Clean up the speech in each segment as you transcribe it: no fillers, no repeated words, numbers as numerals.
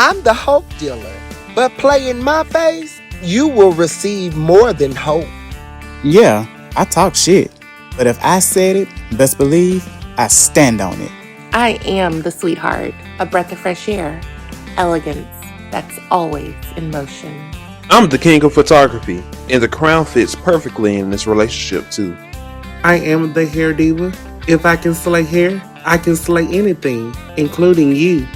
I'm the hope dealer, but play in my face, you will receive more than hope. Yeah, I talk shit, but if I said it, best believe I stand on it. I am the sweetheart, a breath of fresh air, elegance that's always in motion. I'm the king of photography, and the crown fits perfectly in this relationship too. I am the hair diva. If I can slay hair, I can slay anything, including you.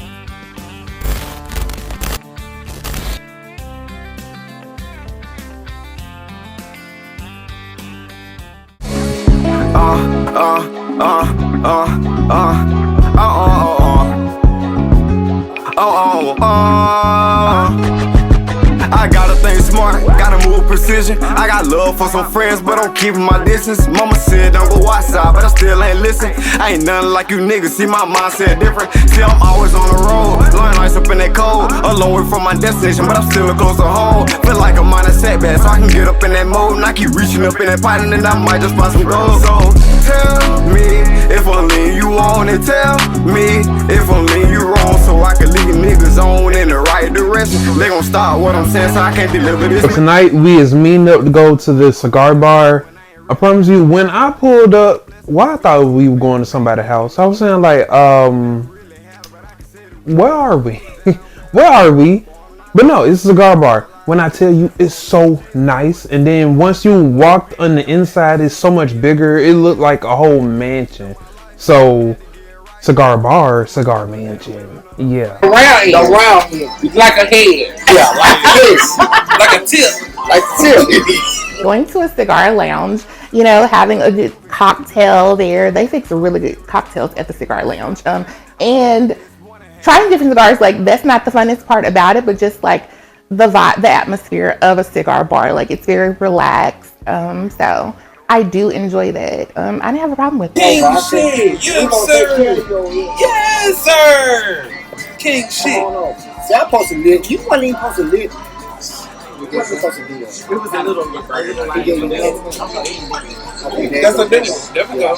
I gotta think smart, gotta move precision. I got love for some friends, but I'm keeping my distance. Mama said don't go outside, but I still ain't listen. I ain't nothing like you niggas, see my mindset different. See, I'm always on the road, long nights up in that cold. A long way from my destination, but I'm still close to home. Feel like I'm on a setback, so I can get up in that mode. And I keep reaching up in that pot, and then I might just find some gold. So tell me if I'm leading you on, and tell me if I'm leading you wrong, so I can lead niggas on in the right direction. They gon' stop what I'm saying, so I can't deliver this. Tonight we is meeting up to go to the cigar bar. I promise you, when I pulled up, I thought we were going to somebody's house. I was saying like, where are we? Where are we? But no, it's a cigar bar. When I tell you, it's so nice. And then once you walked on the inside, it's so much bigger. It looked like a whole mansion. So, cigar bar, cigar mansion. Yeah. Around here. Like a head. Yeah, like this. Like a tip. Like a tip. Going to a cigar lounge, having a good cocktail there. They fix really good cocktails at the cigar lounge. And trying different cigars, like that's not the funnest part about it, but just like the vibe, the atmosphere of a cigar bar. Like it's very relaxed. So I do enjoy that. I didn't have a problem with it. King shit. Yes, sir. Yes, sir. King shit. See, I'm supposed to live. You weren't even supposed to live. You wasn't supposed to do that. It was a little bit. That's a big one. There we go.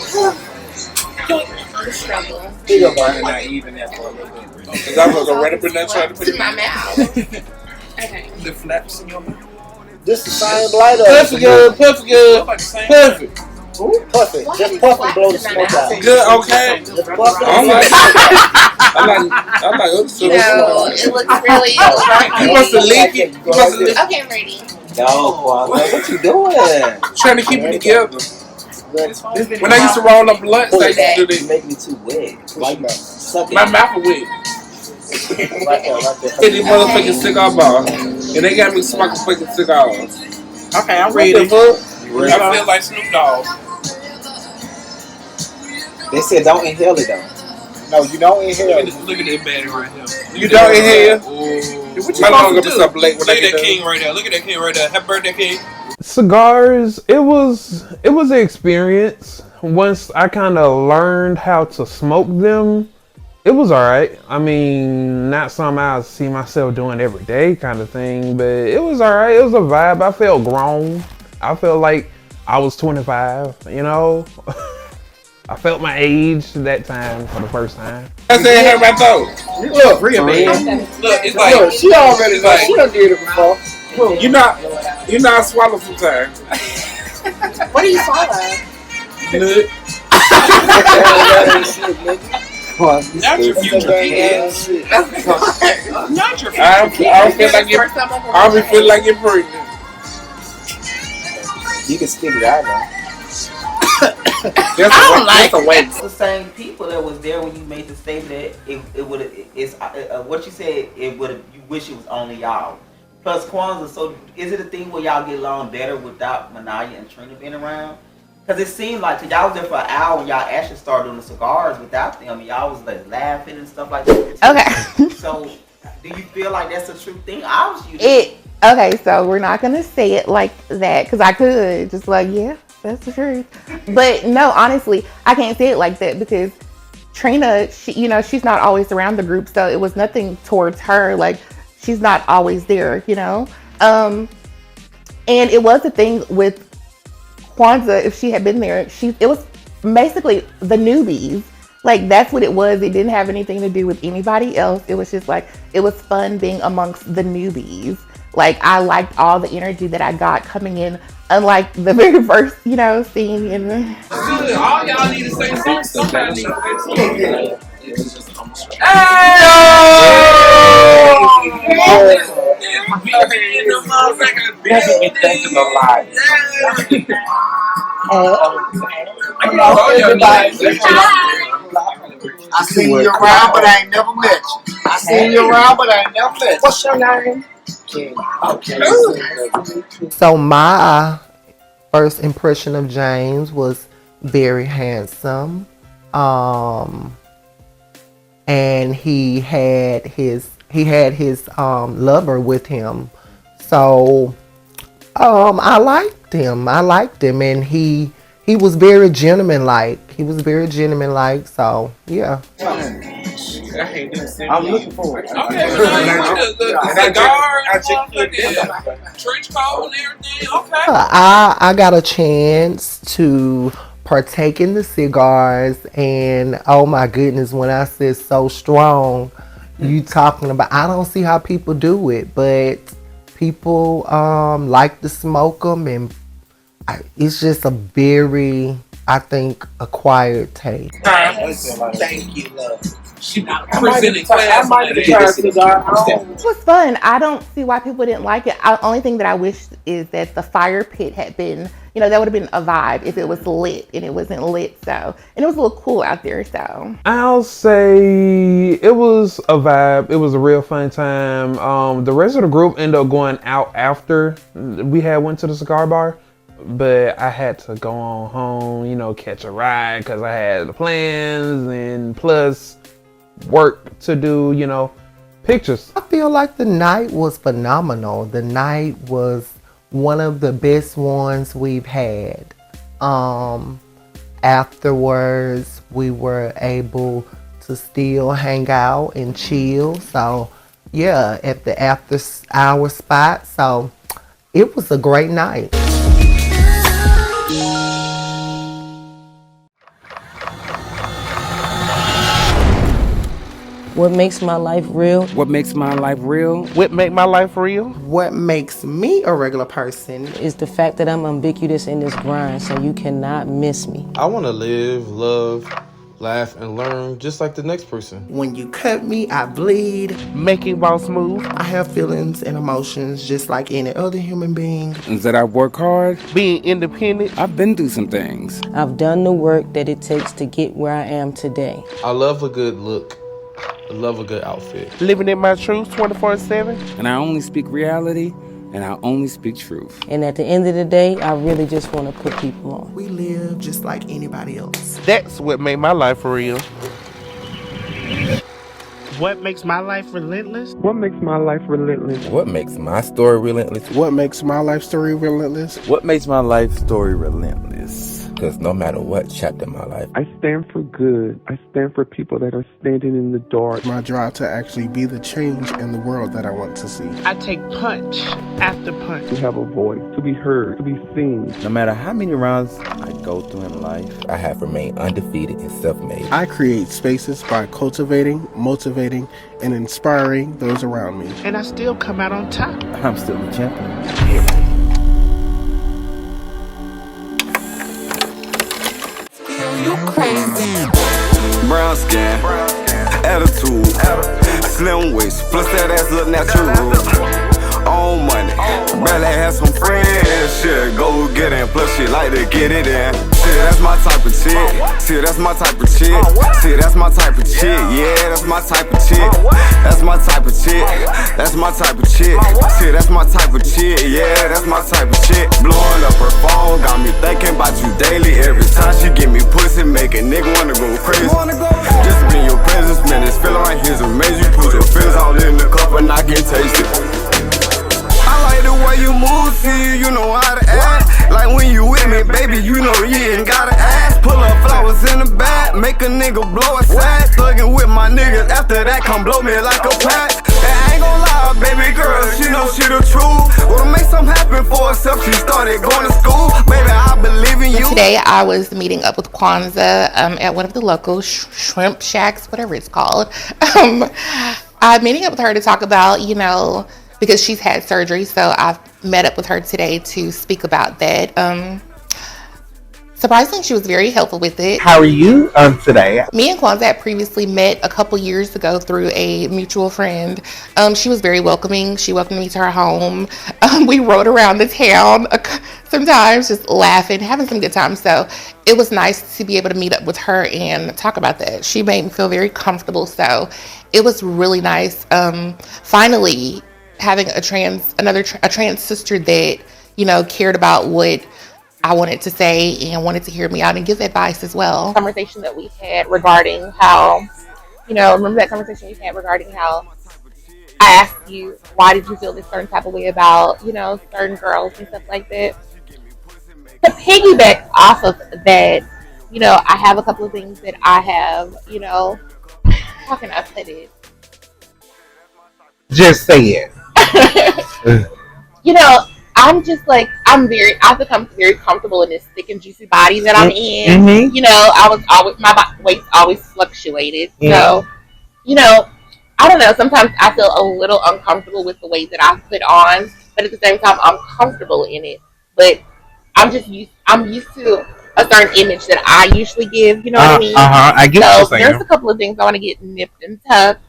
Here you go, Not even that for a little bit. Because I was right up in there trying to put it in my mouth. Okay. The flaps in your mouth. This is the same light up. Perfect good. Perfect. Ooh, perfect. Just puff and blow the smoke out. Good, okay. Just puff I'm like, oops. No, it looks really You must have leaked it. Okay, I'm ready. No, Kwanzaa, what you doing? Trying to keep it together. When I used to roll up blunts, I used to do this. You make me too wet. Why you sucking? My mouth is wet. right there. Hit these motherfucking cigar bar. And they got me smoking fucking cigars. Okay, I'm ready. I feel like Snoop Dogg. They said don't inhale it though. No, you don't inhale. Look at that battery right here. You don't inhale? What you supposed to do? Look at that king right there. Look at that king right there. Happy birthday, king. Cigars, it was an experience. Once I kind of learned how to smoke them, it was alright. I mean, not something I see myself doing every day kind of thing, but it was alright. It was a vibe. I felt grown. I felt like I was 25, I felt my age that time for the first time. I said, how about those? Look, Real man. Look, it's like, look, she already like, she done did it before. you not swallow sometimes. What do you follow? Nut. Not your future kids. Not your future kids. I don't feel like you're pregnant. You can spit it out though. It's the same people that was there when you made the statement that it would it's what you said it would you wish it was only y'all. Plus Kwanzaa, so is it a thing where y'all get along better without Ma'Niyia and Trina being around? Because it seemed like y'all was there for an hour and y'all actually started doing the cigars without them. Y'all was like laughing and stuff like that. Okay. So do you feel like that's a true thing? Obviously. Okay, so we're not gonna say it like that because I could just like, yeah, that's the truth. But no, honestly, I can't say it like that because Trina, she's not always around the group, so it was nothing towards her. Like, she's not always there, And it was a thing with Kwanzaa. If she had been there, it was basically the newbies Like, that's what it was. It didn't have anything to do with anybody else. It was just like, it was fun being amongst the newbies. Like, I liked all the energy that I got coming in, unlike the very first, scene in the... All y'all need to say something. Somebody need to say something. I seen you around, but I ain't never met you. I seen you around, but I ain't never met you. What's your name? Okay. So my first impression of James was very handsome. And he had his lover with him. So I liked him. And he was very gentleman-like. So yeah. I'm looking forward. Okay, the cigar, trench coat and everything. Okay. I got a chance to partake in the cigars, and oh my goodness, when I said so strong, you talking about, I don't see how people do it, but people like to smoke them, and it's just a very, I think, acquired taste. Thank you, love. She presenting class. It was fun. I don't see why people didn't like it. The only thing that I wish is that the fire pit had been, that would have been a vibe if it was lit, and it wasn't lit. So, and it was a little cool out there. So I'll say it was a vibe. It was a real fun time. The rest of the group ended up going out after we went to the cigar bar. But I had to go on home, catch a ride because I had plans and plus work to do, pictures. I feel like the night was phenomenal. The night was one of the best ones we've had. Afterwards, we were able to still hang out and chill. So yeah, at the after hour spot. So it was a great night. What makes my life real? What makes my life real? What make my life real? What makes me a regular person is the fact that I'm ubiquitous in this grind, so you cannot miss me. I want to live, love, laugh, and learn just like the next person. When you cut me, I bleed. Making boss move. I have feelings and emotions just like any other human being. That I work hard. Being independent. I've been through some things. I've done the work that it takes to get where I am today. I love a good look. I love a good outfit. Living in my truth 24/7. And I only speak reality, and I only speak truth. And at the end of the day, I really just want to put people on. We live just like anybody else. That's what made my life real. What makes my life relentless? What makes my life relentless? What makes my story relentless? What makes my life story relentless? What makes my life story relentless? Because no matter what chapter of my life, I stand for good. I stand for people that are standing in the dark. My drive to actually be the change in the world that I want to see. I take punch after punch. To have a voice, to be heard, to be seen. No matter how many rounds I go through in life, I have remained undefeated and self-made. I create spaces by cultivating, motivating, and inspiring those around me. And I still come out on top. I'm still the champion. You crazy. Brown skin, attitude, slim waist, plus that ass look natural. On money, barely had some friends. Shit, go get it. Plus she like to get it in. Shit, that's my type of chick. See, that's my type of chick. See, that's my type of chick. Yeah, that's my type of chick. That's my type of chick. That's my type of chick. See, that's my type of chick. Yeah, that's my type of chick. Blowing up her phone, got me thinking about you daily. Every time she give me pussy, make a nigga wanna go crazy. Just be in your presence, man. This feeling right here's amazing. Put your feels all in the cup and I can taste it. I like the way you move, see you know how to act. Like when you with me, baby, you know you ain't gotta ask. Pull up flowers in the back, make a nigga blow a sack. Thuggin' with my niggas, after that come blow me like a pack. And I ain't gon' lie, baby girl, she know she the truth. Wanna make some Something happened for herself, she started going to school. Baby, I believe in you. Today I was meeting up with Kwanzaa at one of the local shrimp shacks, whatever it's called. I'm meeting up with her to talk about, because she's had surgery, so I've met up with her today to speak about that. Surprisingly, she was very helpful with it. How are you today? Me and Kwanzaa had previously met a couple years ago through a mutual friend. She was very welcoming. She welcomed me to her home. We rode around the town sometimes, just laughing, having some good times. So it was nice to be able to meet up with her and talk about that. She made me feel very comfortable. So it was really nice. Finally, having a trans sister that cared about what I wanted to say and wanted to hear me out and give advice as well. Conversation that we had regarding how, remember that conversation we had regarding how I asked you, why did you feel this certain type of way about, certain girls and stuff like that? To piggyback off of that, I have a couple of things that I have, how can I put it? Just say it. I'm just like, I've become very comfortable in this thick and juicy body that I'm in. Mm-hmm. My weight always fluctuated. So, I don't know, sometimes I feel a little uncomfortable with the weight that I put on, but at the same time, I'm comfortable in it. But I'm used to a certain image that I usually give, you know what I mean? I get what you're saying. There's a couple of things I want to get nipped and tucked.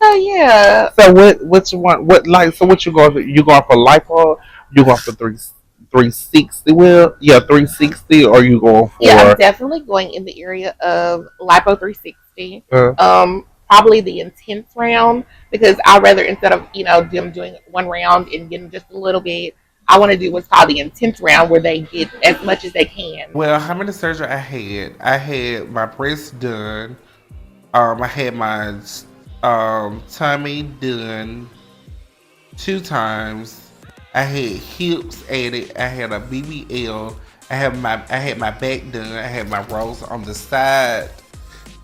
So yeah. So what you want? So what you going for? You going for lipo? You going for 360? Well, yeah, 360, or you going for? Yeah, I'm definitely going in the area of lipo 360. Probably the intense round, because I'd rather, instead of them doing one round and getting just a little bit, I want to do what's called the intense round, where they get as much as they can. Well, how many surgery I had? I had my breast done. I had my tummy done 2 times. I had hips added. I had a BBL. I had my back done. I had my rolls on the side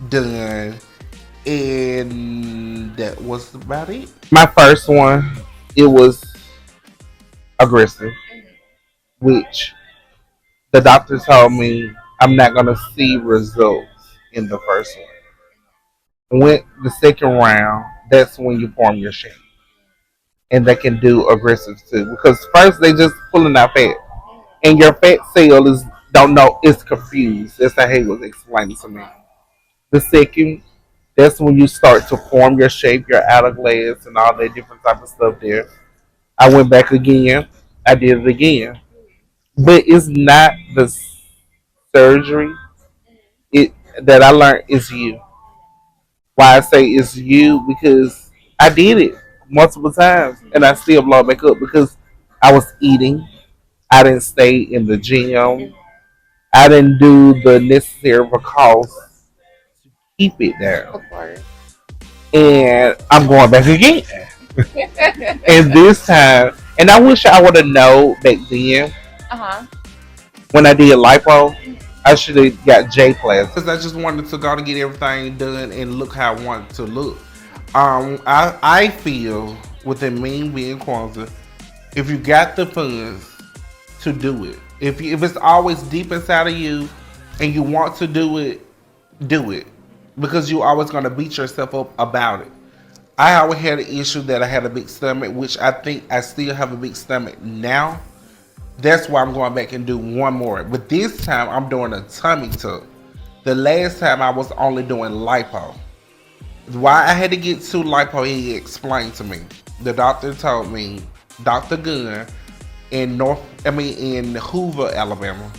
done, and that was about it. My first one, it was aggressive, which the doctor told me I'm not gonna see results in the first one. Went the second round, that's when you form your shape. And they can do aggressive too. Because first they just pulling out fat. And your fat cell don't know, it's confused. That's how he was explaining to me. The second, that's when you start to form your shape, your hourglass and all that different type of stuff there. I went back again. I did it again. But it's not the surgery that I learned is you. Why I say it's you, because I did it multiple times and I still blow it back up because I was eating. I didn't stay in the gym. I didn't do the necessary precautions to keep it down. And I'm going back again. And this time, and I wish I would have known back then. When I did lipo, I should have got J class. Because I just wanted to go to get everything done and look how I want to look. I feel, within me being Kwanzaa, if you got the funds to do it, if it's always deep inside of you and you want to do it, because you're always going to beat yourself up about it. I always had an issue that I had a big stomach, which I think I still have a big stomach now. That's why I'm going back and do one more. But this time I'm doing a tummy tuck. The last time I was only doing lipo. Why I had to get 2 lipo, he explained to me. The doctor told me, Dr. Gunn in Hoover, Alabama.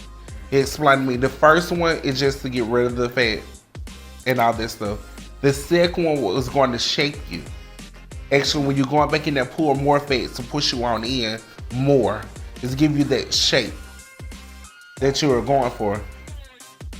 He explained to me the first one is just to get rid of the fat and all this stuff. The second one was going to shape you. Actually, when you're going back in there, pour more fat to push you on in more. Is give you that shape that you were going for.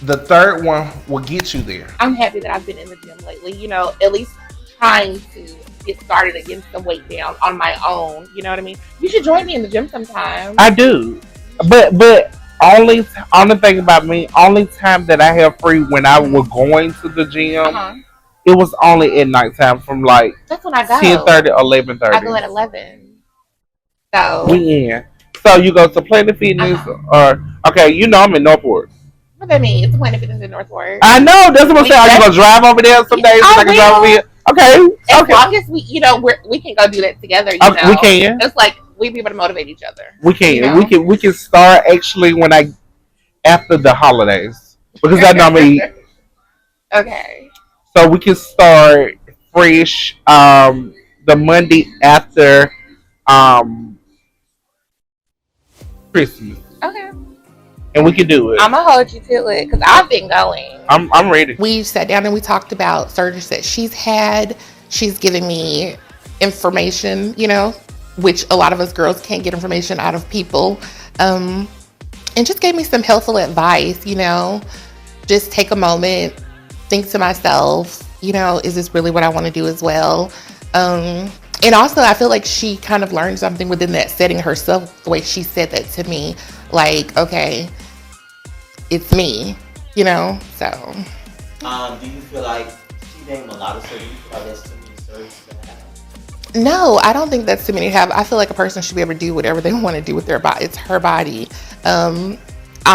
The third one will get you there. I'm happy that I've been in the gym lately, at least trying to get started and get some weight down on my own. You know what I mean? You should join me in the gym sometime. I do. But only thing about me, only time that I have free when I was going to the gym, it was only at nighttime from like that's when I go. 10:30, 11:30. I go at 11. So We in. So you go to Planet Fitness or okay? You know I'm in Northport. what that means? It's Planet Fitness in Northport. I know. That's what I'm saying. Are you gonna drive over there some days? So I can drive over here. Okay. As long as we, we can go do that together. You know, we can. It's like we be able to motivate each other. We can. You know? We can start actually after the holidays because I know me. Okay. So we can start fresh the Monday after Christmas. Okay. And we can do it. I'm gonna hold you to it because I've been going. I'm ready. We sat down and we talked about surgeries that she's had. She's giving me information, which a lot of us girls can't get information out of people. And just gave me some helpful advice, just take a moment, think to myself, is this really what I want to do as well? And also I feel like she kind of learned something within that setting herself, the way she said that to me, like, okay, it's me, so. Do you feel like she named a lot of surgeries? Do you feel like that's too many surgeries to have? No, I don't think that's too many to have. I feel like a person should be able to do whatever they want to do with their body. It's her body. I'm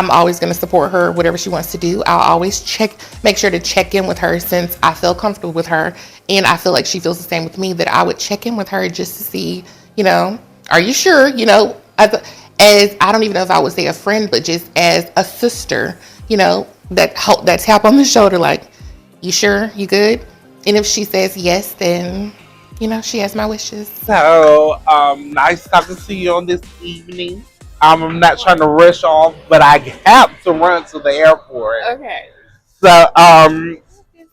always going to support her, whatever she wants to do. I'll always make sure to check in with her since I feel comfortable with her. And I feel like she feels the same with me, that I would check in with her just to see, are you sure? As I don't even know if I would say a friend, but just as a sister, that's help on the shoulder. Like, you sure? You good? And if she says yes, then, she has my wishes. So, nice talking to you on this evening. I'm not trying to rush off, but I have to run to the airport. Okay. So,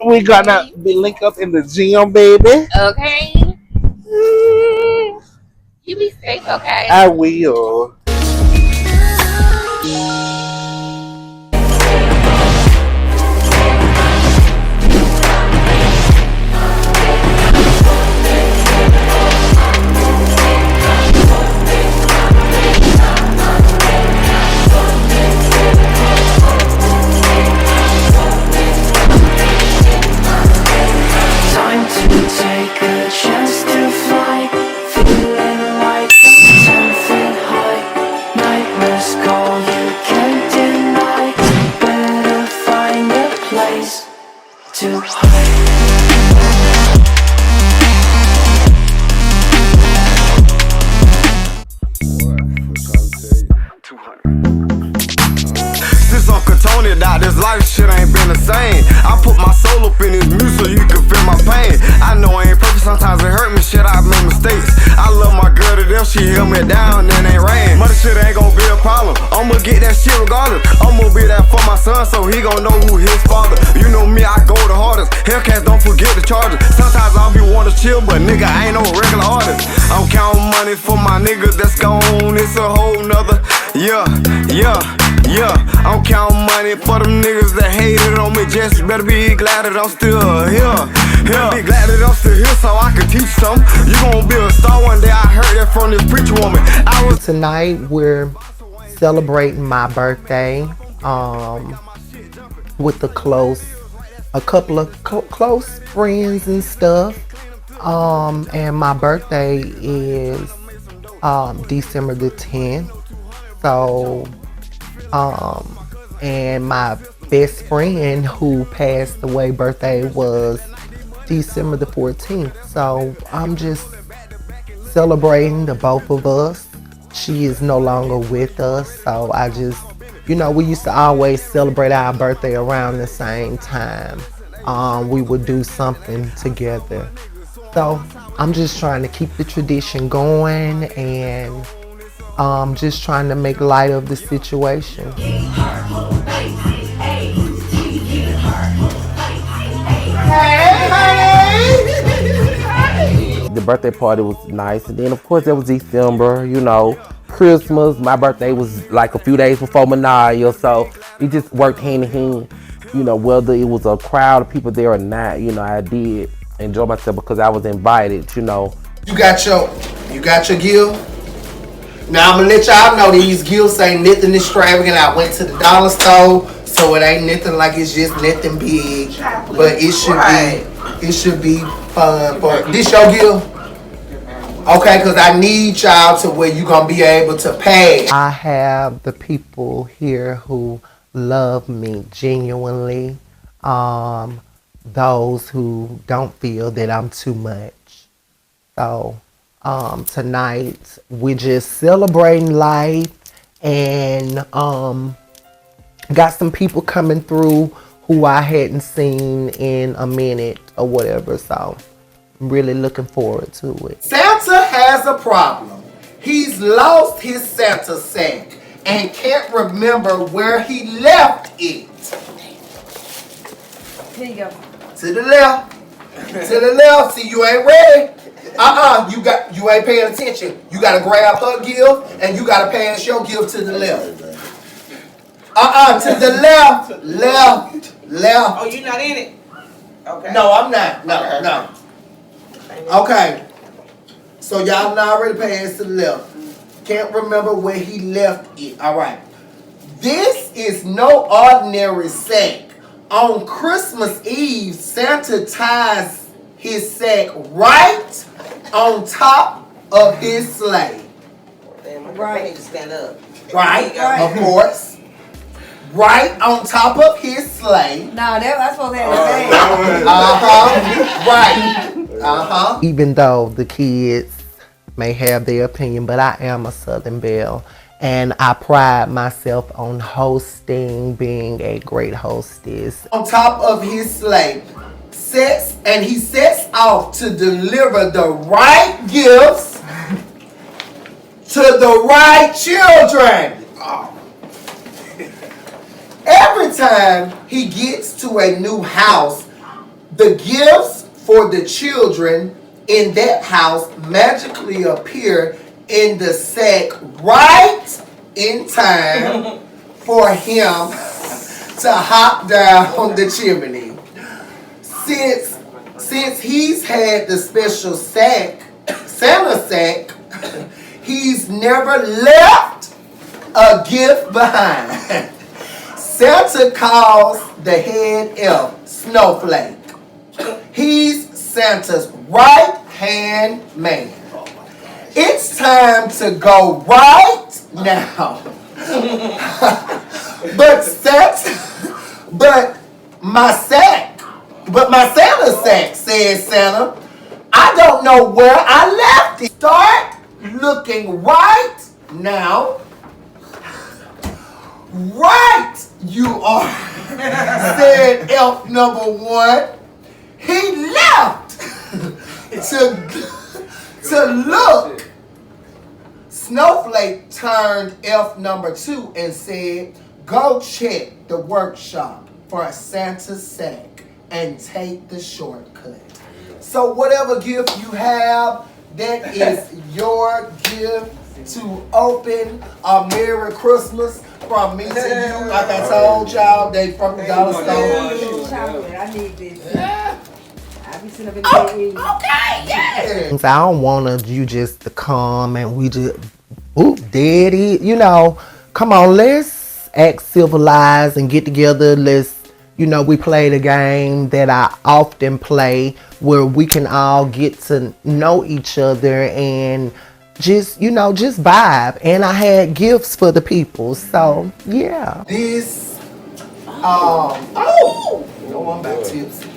we're gonna be linked up in the gym, baby. Okay. You be safe, okay? I will. This life shit ain't been the same. I put my soul up in this music so you can feel my pain. I know I ain't perfect, sometimes it hurt me, shit, I made mistakes. I love my girl to death, she held me down, then ain't rain. Mother shit ain't gon' be a problem, I'ma get that shit regardless. I'ma be that for my son, so he gon' know who his father. You know me, I go the hardest, Hellcats don't forget the charges. Sometimes I'll be wanna chill, but nigga, I ain't no regular artist. I'm counting money for my niggas that's gone, it's a whole nother, yeah. I'm counting money for them niggas that hated on me. Just better be glad that I'm still here. Be glad that I'm still here so I can teach some. You gon' be a star one day. I heard that from this preacher woman. Tonight we're celebrating my birthday with a couple of close friends and stuff. And my birthday is December the 10th. So and my best friend who passed away birthday was December the 14th. So I'm just celebrating the both of us. She is no longer with us, so I just, we used to always celebrate our birthday around the same time. We would do something together. So I'm just trying to keep the tradition going and just trying to make light of the situation. The birthday party was nice, and then of course there was December, Christmas. My birthday was like a few days before Ma'Niyia, so it just worked hand in hand. Whether it was a crowd of people there or not, I did enjoy myself because I was invited. You got your gift. Now I'm gonna let y'all know these gifts ain't nothing extravagant. I went to the dollar store, so it ain't nothing like it's just nothing big, but it should be fun. For this your gift? Okay, because I need y'all to where you going to be able to pay. I have the people here who love me genuinely. Those who don't feel that I'm too much. So tonight we're just celebrating life and got some people coming through who I hadn't seen in a minute or whatever. So I'm really looking forward to it. Santa has a problem. He's lost his Santa sack and can't remember where he left it. Here you go. To the left. To the left. See, you ain't ready. You ain't paying attention. You gotta grab her gift and you gotta pass your gift to the left. To the left. Left. Oh, you're not in it? Okay. No, I'm not. No. Okay. So y'all not already passed to the left. Can't remember where he left it. Alright. This is no ordinary sack. On Christmas Eve, Santa ties his sack right on top of his sleigh. Right. To stand up. Right, of course. Right on top of his sleigh. No, that's supposed to have the Right. Even though the kids may have their opinion, but I am a Southern Belle. And I pride myself on hosting, being a great hostess. On top of his sleigh, he sets off to deliver the right gifts to the right children. Every time he gets to a new house, the gifts for the children in that house magically appear in the sack right in time for him to hop down the chimney. Since he's had the special sack, Santa sack, he's never left a gift behind. Santa calls the head elf Snowflake. He's Santa's right-hand man. It's time to go right now. But my Santa sack, says Santa. I don't know where I left it. Start looking right now. Right, you are, said elf number one. He left to look. Snowflake turned elf number two and said, go check the workshop for a Santa sack and take the shortcut. So whatever gift you have, that is your gift to open a Merry Christmas from me to you. Like I told y'all, they from the dollar store. I need this. I be sitting up in the bed. Okay, yeah. I don't want you just to come and we just, daddy, come on, let's act civilized and get together. Let's, we play the game that I often play where we can all get to know each other and just vibe. And I had gifts for the people. So, yeah. This, I'm back tipsy.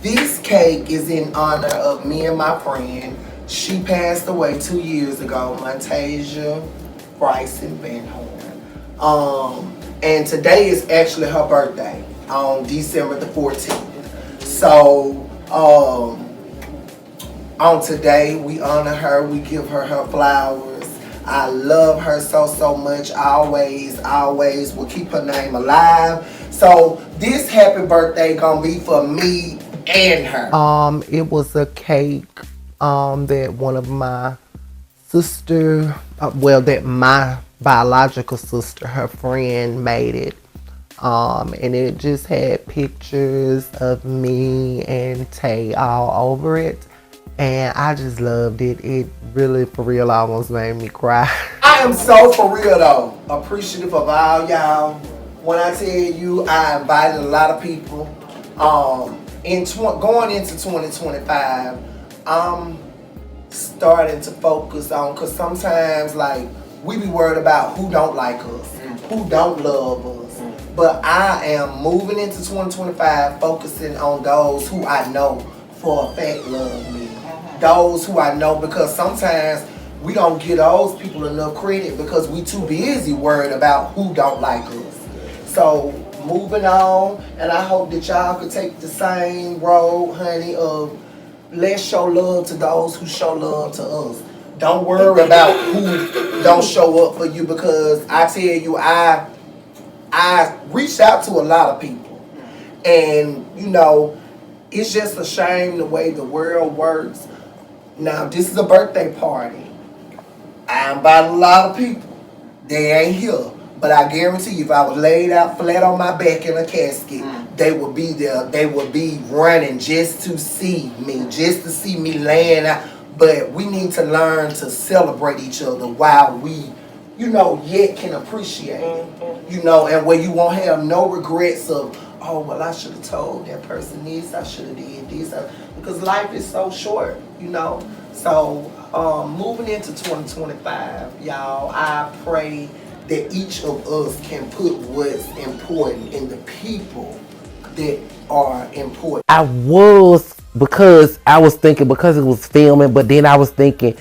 This cake is in honor of me and my friend. She passed away 2 years ago, Montasia Bryson Van Horn. And today is actually her birthday on December the 14th. So, on today, we honor her, we give her her flowers. I love her so much, always will keep her name alive. So this happy birthday gonna be for me and her. It was a cake that one of my sister, that my biological sister, her friend made it. And it just had pictures of me and Tay all over it. And I just loved it. It really, for real, almost made me cry. I am so, for real though, appreciative of all y'all. When I tell you, I invited a lot of people. going into 2025, I'm starting to focus on, because sometimes like we be worried about who don't like us, who don't love us. But I am moving into 2025 focusing on those who I know for a fact love me. Those who I know, because sometimes we don't give those people enough credit because we too busy worried about who don't like us. So moving on, and I hope that y'all could take the same road, honey, of let's show love to those who show love to us. Don't worry about who don't show up for you, because I tell you, I reached out to a lot of people, and you know, it's just a shame the way the world works. Now, this is a birthday party. I invited a lot of people. They ain't here. But I guarantee you, if I was laid out flat on my back in a casket, they would be there. They would be running just to see me laying out. But we need to learn to celebrate each other while we, you know, yet can appreciate it. You know, and where you won't have no regrets of, oh, well, I should have told that person this, I should have did this. Because life is so short, you know. So, moving into 2025, y'all, I pray that each of us can put what's important in the people that are important. Because I was thinking, because it was filming, but then I was thinking,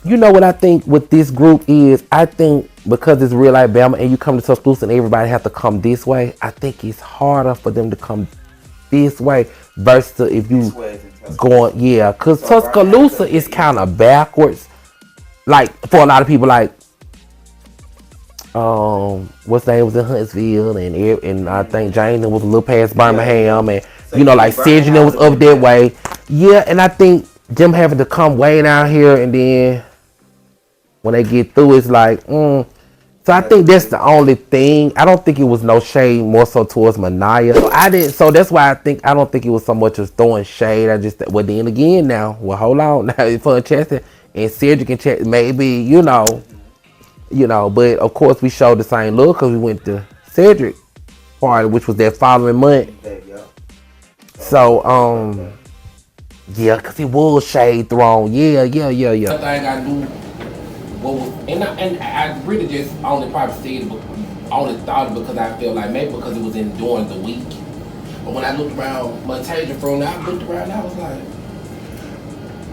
you know what I think with this group is, I think because it's real life BAMA and you come to Tuscaloosa and everybody have to come this way, I think it's harder for them to come this way versus if you going, yeah, because Tuscaloosa is kind of backwards. Like, for a lot of people, like, what's name was in Huntsville, and I think James was a little past Birmingham, and you know, like Sedgwick was up that way. Yeah, and I think them having to come way down here, and then when they get through, it's like, So I think that's the only thing. I don't think it was no shade more so towards Ma'Niyia. So that's why I don't think it was so much as throwing shade. I just, well, then again now, well, hold on, now for Chassidy and Cedric and Chassidy, maybe, you know, but of course we showed the same love because we went to Cedric party, which was that following month. So, yeah, because it was shade thrown. Yeah. The thing I do, and I really just only probably said it, only thought it because I felt like maybe because it was during the week. But when I looked around Montasia from I looked around, I was like,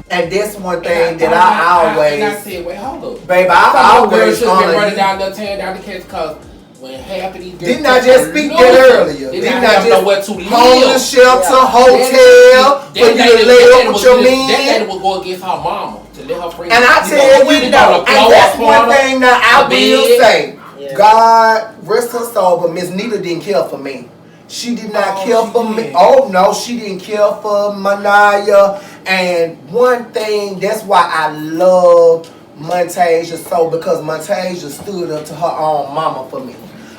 and that's one thing that I always. And I said, wait, hold up, babe, I always should have been running down there, tearing down the cats, because when half of these girls didn't I just speak that earlier? Didn't I just know where to live? Homeless shelter, hotel, for you to lay up with your men. That lady would go against her mama to let her friends. And I tell you though, and that's one thing that I will say. God rest her soul, but Miss Nita didn't care for me. She did not care for me. Oh no, she didn't care for Ma'Niyia. And one thing, that's why I love Montasia so, because Montasia stood up to her own mama for me.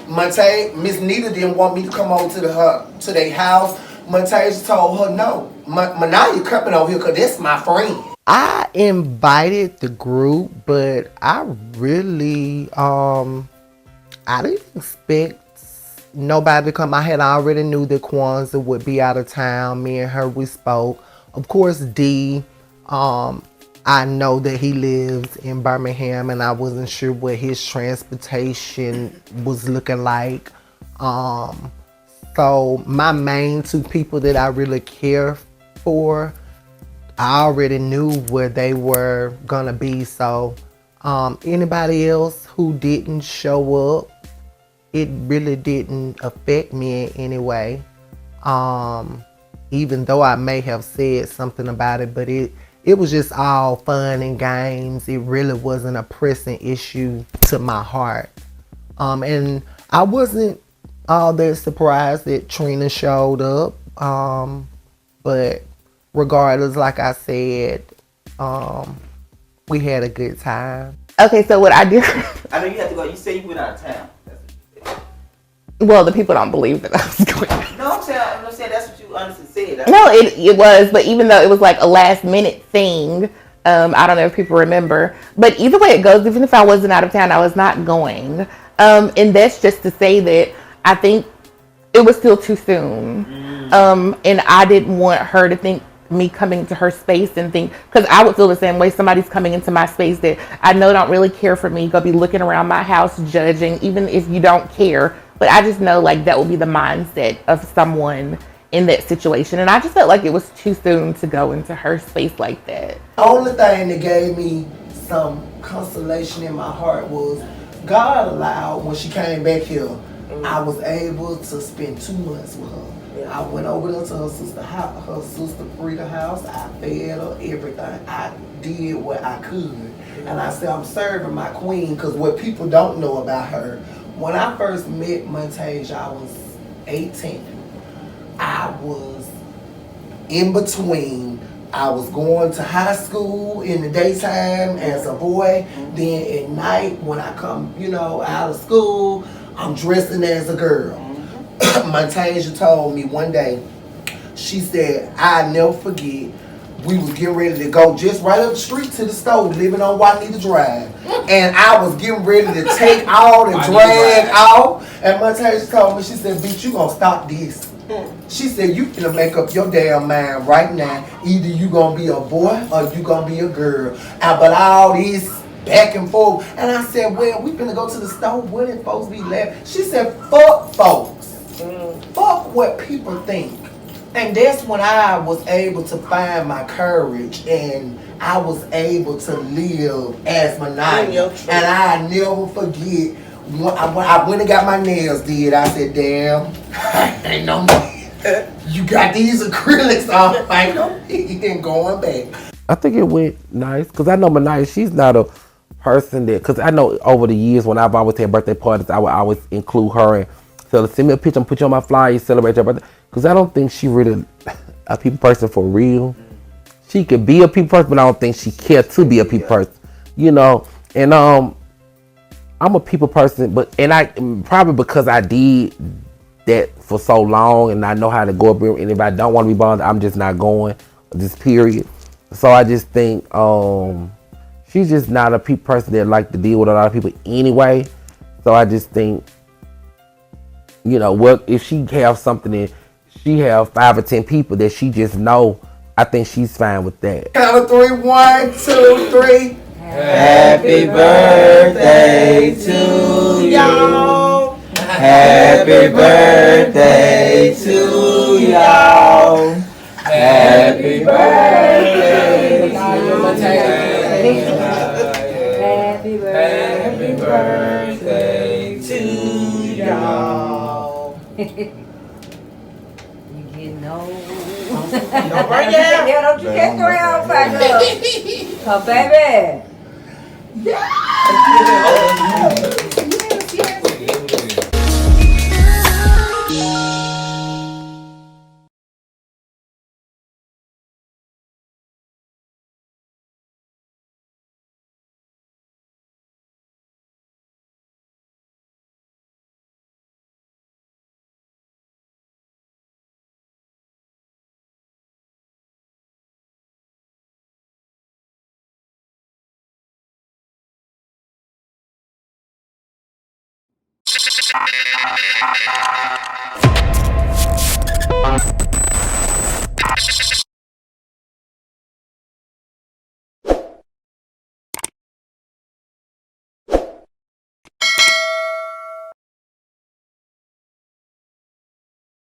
Miss Nita didn't want me to come over to their house. Montasia told her no. Ma'Niyia coming over here because that's my friend. I invited the group, but I really I didn't expect nobody to come. I had already knew that Kwanzaa would be out of town. Me and her, we spoke. Of course, D, I know that he lives in Birmingham, and I wasn't sure what his transportation was looking like. So my main two people that I really care for, I already knew where they were gonna be. So anybody else who didn't show up, it really didn't affect me in any way. Even though I may have said something about it, but it was just all fun and games. It really wasn't a pressing issue to my heart. And I wasn't all that surprised that Trina showed up. But regardless, like I said, we had a good time. Okay, so what I did. I know you had to go. You said you went out of town. Well, the people don't believe that I was going. No, I'm saying that's what you honestly said. No, it was, but even though it was like a last minute thing, I don't know if people remember. But either way it goes, even if I wasn't out of town, I was not going. And that's just to say that I think it was still too soon. And I didn't want her to think me coming to her space and think, because I would feel the same way. Somebody's coming into my space that I know don't really care for me, go be looking around my house judging, even if you don't care. But I just know like that will be the mindset of someone in that situation. And I just felt like it was too soon to go into her space like that. Only thing that gave me some consolation in my heart was God allowed when she came back here, I was able to spend 2 months with her. I went over there to her sister house, her sister Frida house. I fed her everything. I did what I could. And I said, I'm serving my queen, because what people don't know about her, when I first met Montage, I was 18. I was in between. I was going to high school in the daytime as a boy. Then at night, when I come, out of school, I'm dressing as a girl. Montasia told me one day, she said, I never forget, we was getting ready to go just right up the street to the store, living on Juanita Drive. And I was getting ready to take all and drag off. And Montasia told me, she said, bitch, you gonna stop this. She said, you finna make up your damn mind right now. Either you gonna be a boy or you gonna be a girl. But all this back and forth. And I said, well, we finna go to the store. Wouldn't folks be laughing? She said, fuck folks. Fuck what people think. And that's when I was able to find my courage, and I was able to live as Ma'Niyia. And I never forget when I went and got my nails did. I said, damn, ain't no need. You got these acrylics off. Ain't no need going back. I think it went nice, because I know Ma'Niyia, she's not a person that, because I know over the years when I've always had birthday parties, I would always include her and tell her, send me a picture and put you on my flyer, celebrate your birthday. Because I don't think she really a people person for real. She could be a people person, but I don't think she cared to be a people person, And I'm a people person, and I probably because I did that for so long, and I know how to go up here, and if I don't want to be bothered, I'm just not going, this period. So I just think she's just not a people person that like to deal with a lot of people anyway. So I just think, what if she have something and she have 5 or 10 people that she just know, I think she's fine with that. Count of 3, 1, 2, 3. Happy birthday to y'all. Happy birthday to y'all. Happy birthday. Happy birthday to y'all. You getting old. Don't bring it out. Yeah, don't you get your hair on fire, girl. Oh, baby. Yeah.